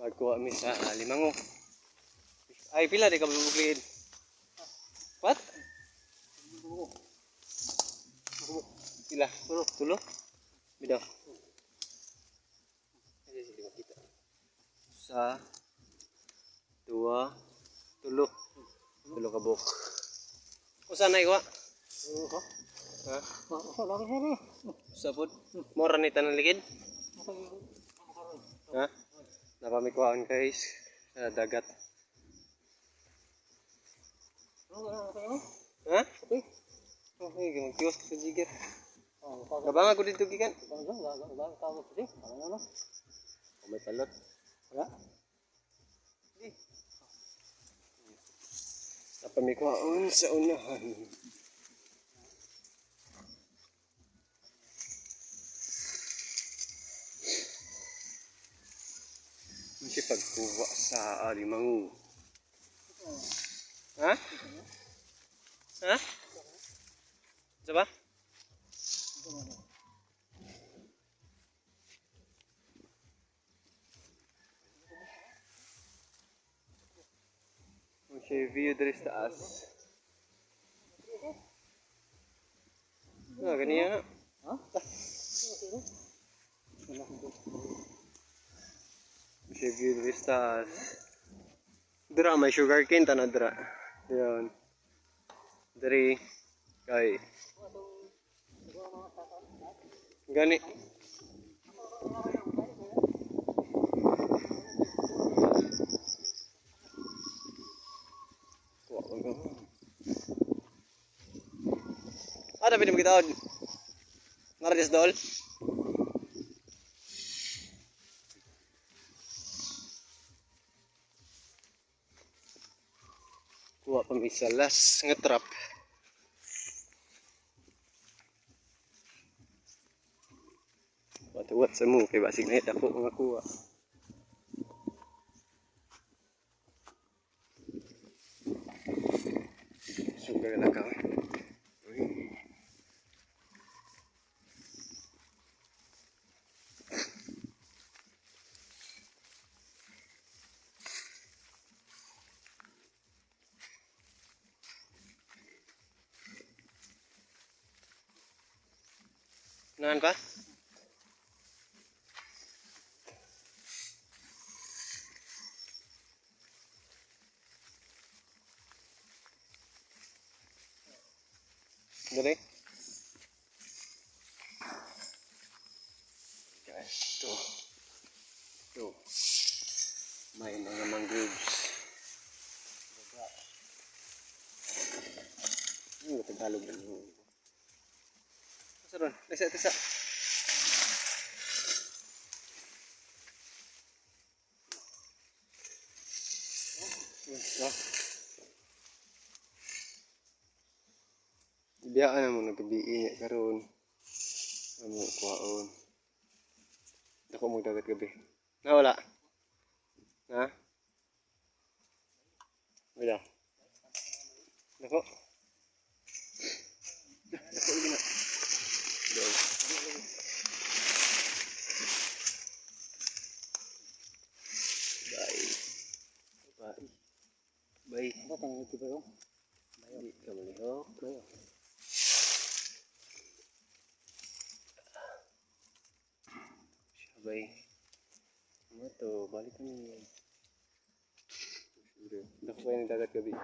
Magkuha mi sa limango. Ay, pila di ka bubuklid. What? Pila? Tulo? Tulo? Bidaw. Sa dua, tulo. Tulo ka buok. Usa na iwa? Ha? Sabot. Mora ni tanang ligid? Ha? Napamikuhaan guys sa dagat. Ha? Okay, magtiwas ka sa jigger. Gabang ako dito gikan. May palot. Wala? Napamikuhaan sa unahan. Mesti pagkuha sa alimango. Ha? Ha? Coba? Mesti view dari taas. Nah, ganyan. Ha? Mesti view dari taas. Dra may sugar cane tanah dra. Yan. Dari kay gani. Ada pinam kita naradis dol. Kuha pamisalas ngetrap. Wat semu kay basig na dako nga kuha. Sugar na ka. Nahan pa? Dari? Guys, tuh. Tuh. Main mga mangroves. Ini Tagalog na nyo. Saron, tisa. Biyaan na mo nagkabiin niya karon. Amo kuhaon. Dako mo dagat gabi. Nawala. Ha? Wala. Dako. Dako lagi na. Bye. Apa tang itu bayo? Bayo. Kamu lihat. Bayo. Bye. Ano to? Balik kami. Sudah. Dako pa yung dagat gabi.